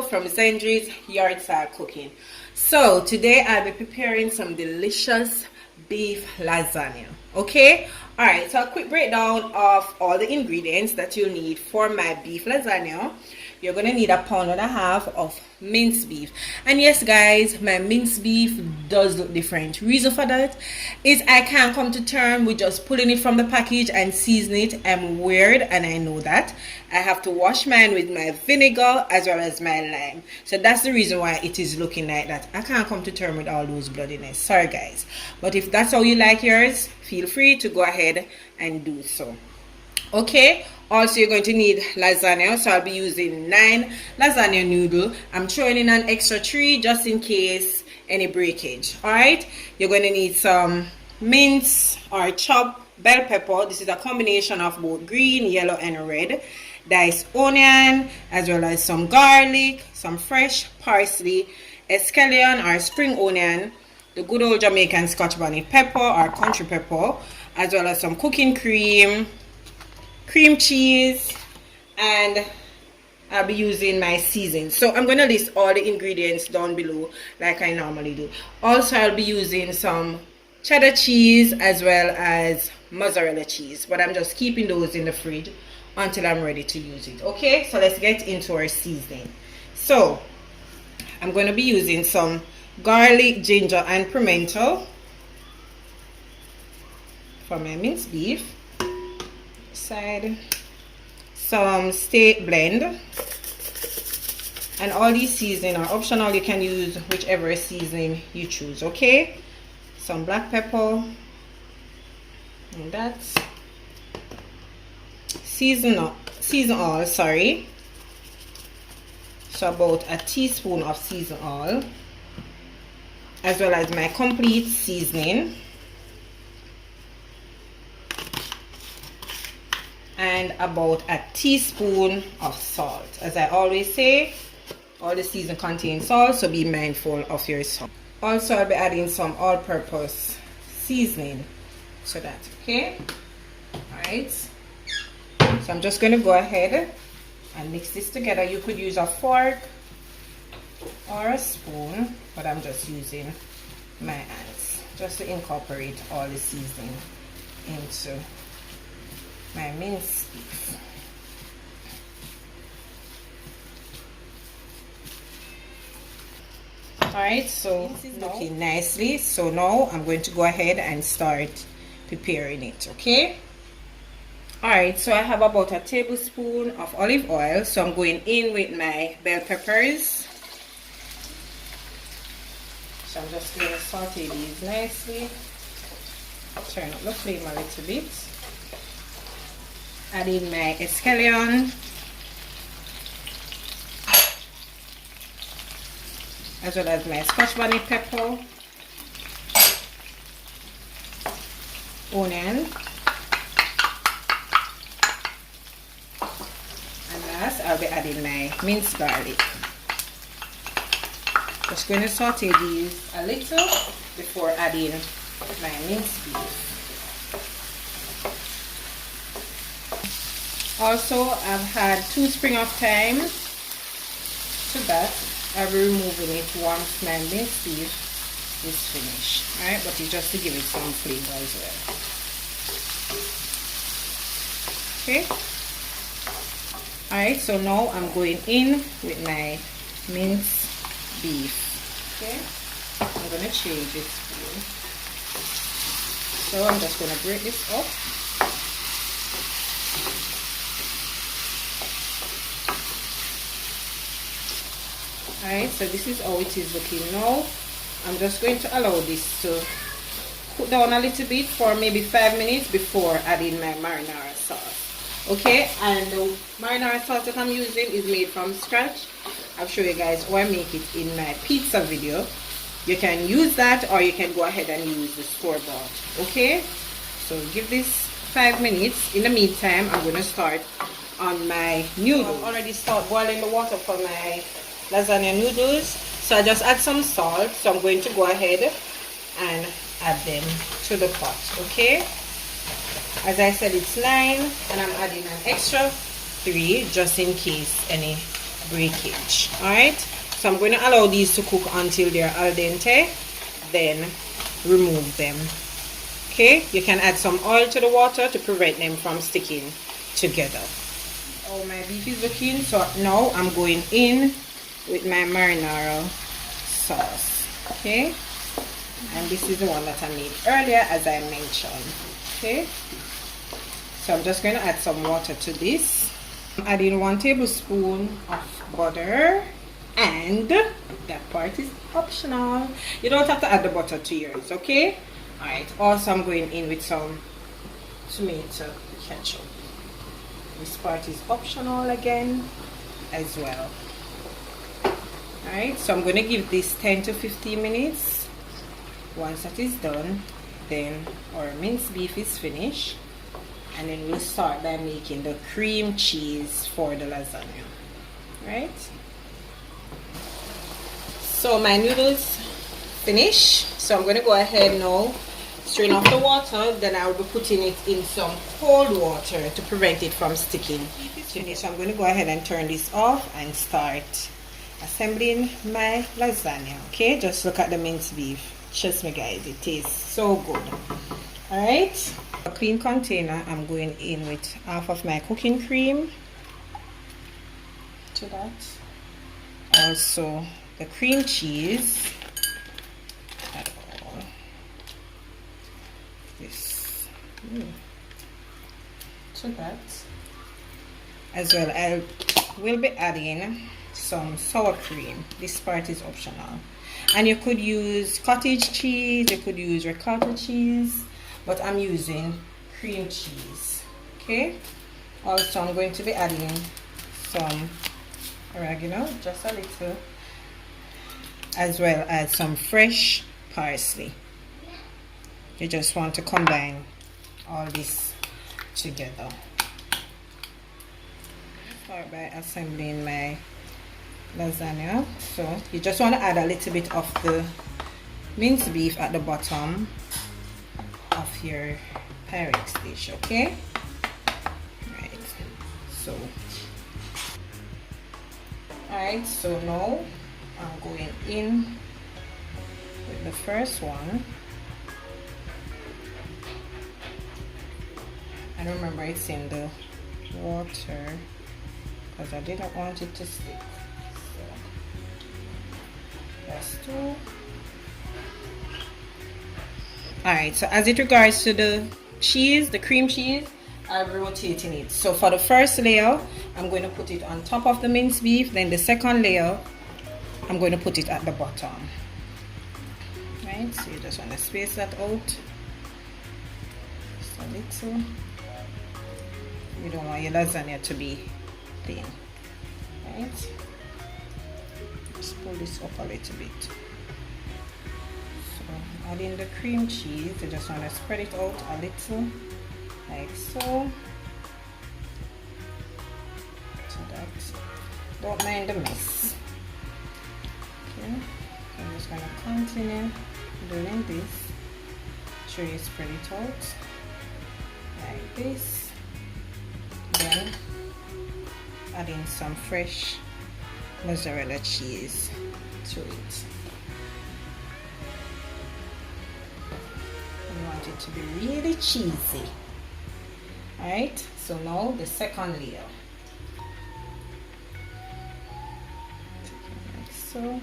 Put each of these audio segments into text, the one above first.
Hello from Zendri's Yard Style Cooking. So today I'll be preparing some delicious beef lasagna. Okay, all right, so a quick breakdown of all the ingredients that you'll need for my beef lasagna. You're gonna need 1.5 pounds of minced beef, and yes guys, my minced beef does look different. Reason for that is I can't come to terms with just pulling it from the package and season it. I'm weird and I know that. I have to wash mine with my vinegar as well as my lime, so that's the reason why it is looking like that. I can't come to terms with all those bloodiness, sorry guys, but if that's how you like yours, feel free to go ahead and do so. Okay, also you're going to need lasagna, so I'll be using 9 lasagna noodle. I'm throwing in an extra 3 just in case any breakage. All right, you're going to need some minced or chopped bell pepper. This is a combination of both green, yellow and red. Diced onion, as well as some garlic, some fresh parsley, scallion or spring onion, the good old Jamaican Scotch bonnet pepper or country pepper, as well as some cooking cream cheese, and I'll be using my seasoning. So I'm going to list all the ingredients down below like I normally do. Also I'll be using some cheddar cheese as well as mozzarella cheese, but I'm just keeping those in the fridge until I'm ready to use it. Okay, so let's get into our seasoning. So I'm going to be using some garlic, ginger and pimento for my minced beef. Side some steak blend, and all these seasoning are optional. You can use whichever seasoning you choose. Okay, some black pepper, and that's season all, sorry, so about a teaspoon of season all, as well as my complete seasoning, and about a teaspoon of salt. As I always say, all the season contains salt, so be mindful of your salt. Also I'll be adding some all-purpose seasoning to that. Okay, all right, so I'm just going to go ahead and mix this together. You could use a fork or a spoon, but I'm just using my hands just to incorporate all the seasoning into my minced beef. Alright, so this is looking nicely. So now I'm going to go ahead and start preparing it. Okay, alright, so I have about a tablespoon of olive oil, so I'm going in with my bell peppers. So I'm just going to saute these nicely, turn up the flame a little bit. Add in my scallion, as well as my Scotch bonnet pepper, onion, and last I'll be adding my minced garlic. Just going to saute these a little before adding my minced beef. Also, I've had 2 spring of thyme to that. I'll be removing it once my minced beef is finished. Alright, but it's just to give it some flavor as well. Okay. Alright, so now I'm going in with my minced beef. Okay. I'm going to change this spoon. So I'm just going to break this up. Alright, so this is how it is looking now. I'm just going to allow this to cook down a little bit for maybe 5 minutes before adding my marinara sauce. Okay, and the marinara sauce that I'm using is made from scratch. I'll show you guys how I make it in my pizza video. You can use that or you can go ahead and use the store-bought. Okay, so give this 5 minutes. In the meantime, I'm going to start on my noodles. I've already started boiling the water for my lasagna noodles, so I just add some salt. So I'm going to go ahead and add them to the pot. Okay, as I said, it's 9 and I'm adding an extra 3 just in case any breakage. All right, so I'm going to allow these to cook until they're al dente, then remove them. Okay, you can add some oil to the water to prevent them from sticking together. Oh, my beef is looking, so now I'm going in with my marinara sauce. Okay, and this is the one that I made earlier, as I mentioned. Okay, so I'm just going to add some water to this. I'm adding 1 tablespoon of butter, and that part is optional. You don't have to add the butter to yours. Okay, all right. Also, I'm going in with some tomato ketchup. This part is optional again as well. Alright, so I'm going to give this 10 to 15 minutes. Once that is done, then our minced beef is finished, and then we'll start by making the cream cheese for the lasagna. Right? So my noodles finished, so I'm going to go ahead now, strain off the water, then I'll be putting it in some cold water to prevent it from sticking. So I'm going to go ahead and turn this off and start assembling my lasagna. Okay, just look at the minced beef. Trust me guys, it tastes so good. Alright, a clean container, I'm going in with half of my cooking cream to that. Also the cream cheese. So that, as well, I will be adding some sour cream. This part is optional, and you could use cottage cheese, you could use ricotta cheese, but I'm using cream cheese. Okay, also I'm going to be adding some oregano, just a little, as well as some fresh parsley. You just want to combine all this together. Start by assembling my lasagna. So you just want to add a little bit of the minced beef at the bottom of your Pyrex dish. Okay, right, so alright, so now I'm going in with the first one. And remember, it's in the water because I didn't want it to stick. So that's 2. Alright, so as it regards to the cheese, the cream cheese, I'll be rotating it. So for the first layer, I'm going to put it on top of the minced beef. Then the second layer, I'm going to put it at the bottom. Right, so you just want to space that out just a little. You don't want your lasagna to be thin, right? Just pull this up a little bit. So adding the cream cheese, you just want to spread it out a little, like so. So that, don't mind the mess. Okay, I'm just going to continue doing this. Sure you spread it out like this. Then adding some fresh mozzarella cheese to it. You want it to be really cheesy. Alright, so now the second layer. Like so.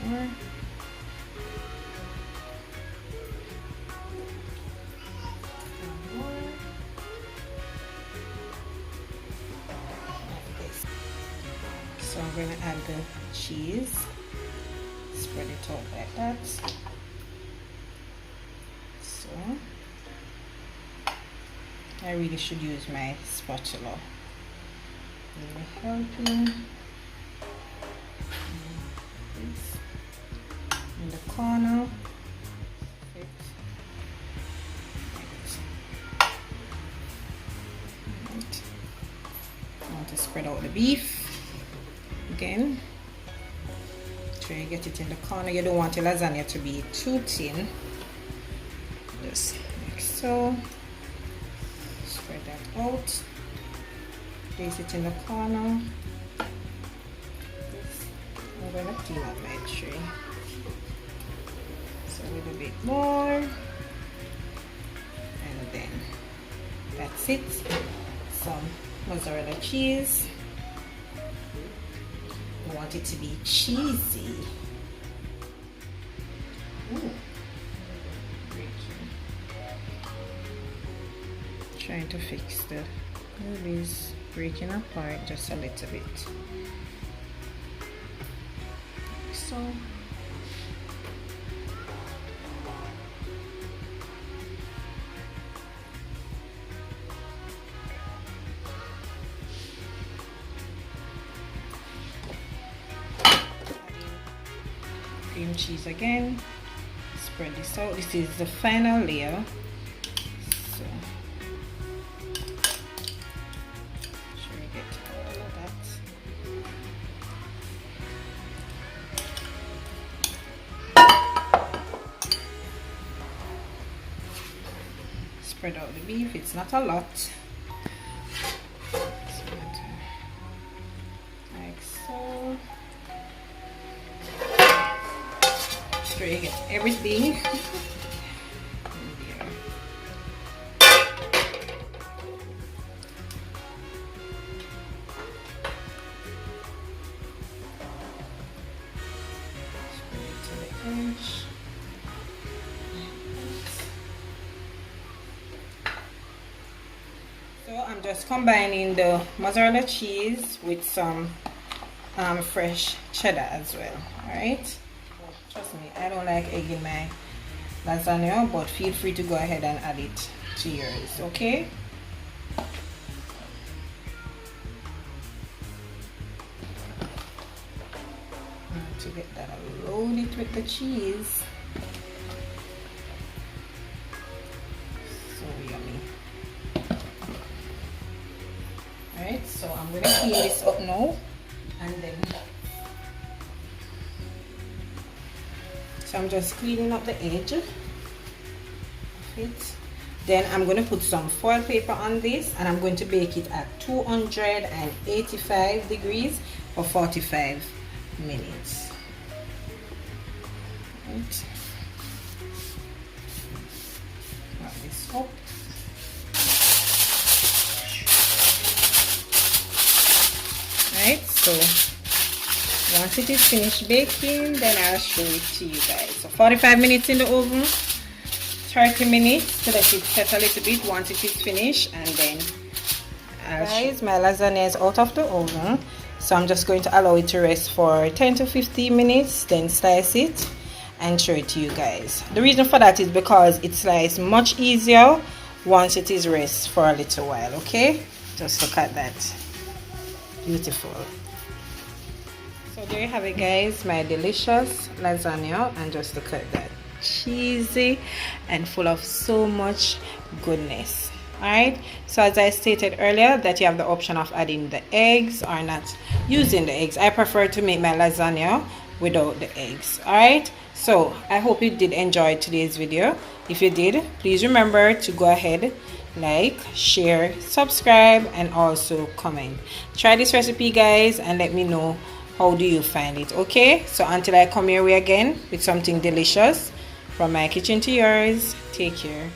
More. So I'm going to add the cheese, spread it out like that. So I really should use my spatula. Really helping. This in the corner. Right. I want to spread out the beef. Again, try to get it in the corner. You don't want your lasagna to be too thin. Just like so. out. Place it in the corner. I'm going to clean up my tray. So a little bit more. And then that's it. Some mozzarella cheese. I want it to be cheesy. Ooh. Trying to fix the noodles breaking apart just a little bit. So cream cheese again. Spread this out. This is the final layer. So sure you get all of that. Spread out the beef. It's not a lot. Like so. Sure you get everything in there. Spread it to the edge. So I'm just combining the mozzarella cheese with some fresh cheddar as well. Alright, trust me, I don't like egg in my lasagna, but feel free to go ahead and add it to yours. Okay, to get that, I'll load it with the cheese. So yummy. Alright, so I'm gonna clean this up now, and then so I'm just cleaning up the edge of it. Then I'm going to put some foil paper on this, and I'm going to bake it at 285 degrees for 45 minutes. Right. Wrap this up. Right, so once it is finished baking, then I'll show it to you guys. So 45 minutes in the oven, 30 minutes to let it set a little bit once it is finished, and then guys, my lasagna is out of the oven, so I'm just going to allow it to rest for 10 to 15 minutes, then slice it and show it to you guys. The reason for that is because it slices much easier once it is rest for a little while. Okay, just look at that, beautiful. So there you have it, guys, my delicious lasagna, and just look at that, cheesy and full of so much goodness. Alright, so as I stated earlier, that you have the option of adding the eggs or not using the eggs. I prefer to make my lasagna without the eggs. Alright, so I hope you did enjoy today's video. If you did, please remember to go ahead, like, share, subscribe, and also comment. Try this recipe, guys, and let me know how do you find it. Okay, so until I come your way again with something delicious, from my kitchen to yours, take care.